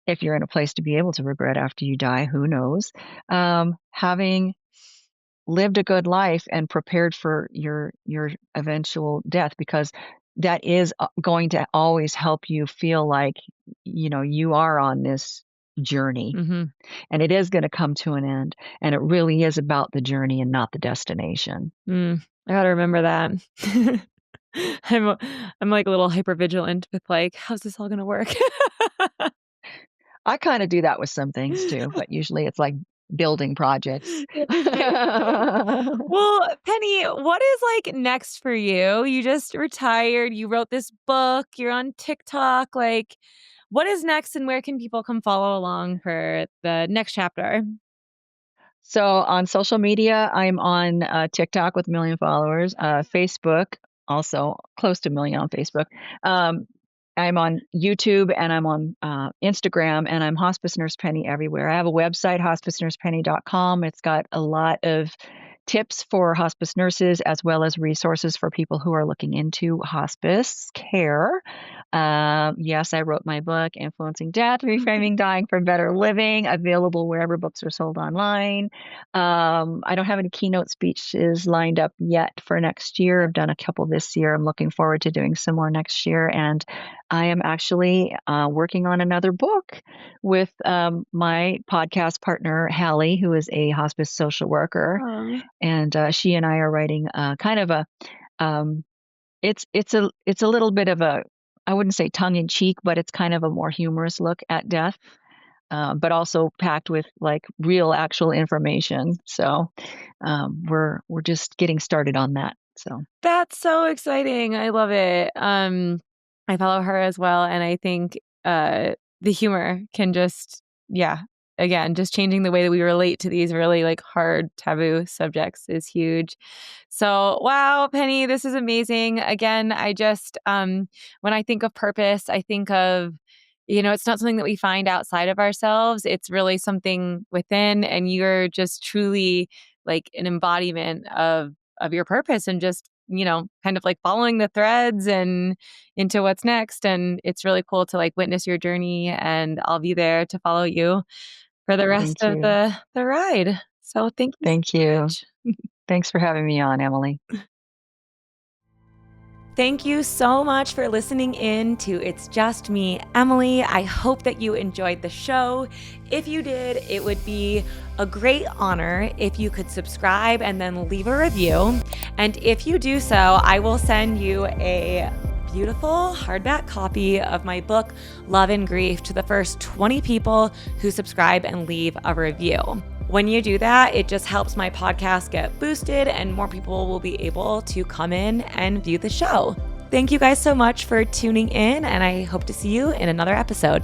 if you're in a place to be able to regret after you die, who knows? Having lived a good life and prepared for your eventual death, because that is going to always help you feel like you are on this journey, Mhm. and it is going to come to an end, and it really is about the journey and not the destination. I gotta remember that. I'm a- I'm like a little hyper vigilant with like, how's this all gonna work? I kind of do that with some things too, but usually it's like building projects. Right. Well, Penny, what is like next for you? You just retired, you wrote this book, you're on TikTok. Like, what is next and where can people come follow along for the next chapter? So on social media, I'm on TikTok with 1 million followers, Facebook also close to 1 million on Facebook. Um, I'm on YouTube and I'm on Instagram, and I'm Hospice Nurse Penny everywhere. I have a website, hospicenursepenny.com. It's got a lot of tips for hospice nurses as well as resources for people who are looking into hospice care. Yes, I wrote my book, Influencing Death, Reframing Dying for Better Living, available wherever books are sold online. I don't have any keynote speeches lined up yet for next year. I've done a couple this year. I'm looking forward to doing some more next year. And I am actually working on another book with my podcast partner, Hallie, who is a hospice social worker. And she and I are writing kind of a um, it's a little bit of a, I wouldn't say tongue in cheek, but it's kind of a more humorous look at death, but also packed with like real actual information. So we're just getting started on that. So That's so exciting. I love it. I follow her as well, and I think the humor can just, yeah, again, just changing the way that we relate to these really like hard taboo subjects is huge. So, wow, Penny, this is amazing. Again, I just when I think of purpose, I think of, it's not something that we find outside of ourselves. It's really something within, and you're just truly like an embodiment of your purpose, and just, kind of like following the threads and into what's next. And it's really cool to like witness your journey, and I'll be there to follow you for the rest thank of you. the ride. So thank you Thank so you. much. Thanks for having me on, Emily. Thank you so much for listening in to It's Just Me, Emily. I hope that you enjoyed the show. If you did, it would be a great honor if you could subscribe and then leave a review. And if you do so, I will send you a beautiful hardback copy of my book, Love and Grief, to the first 20 people who subscribe and leave a review. When you do that, it just helps my podcast get boosted, and more people will be able to come in and view the show. Thank you guys so much for tuning in, and I hope to see you in another episode.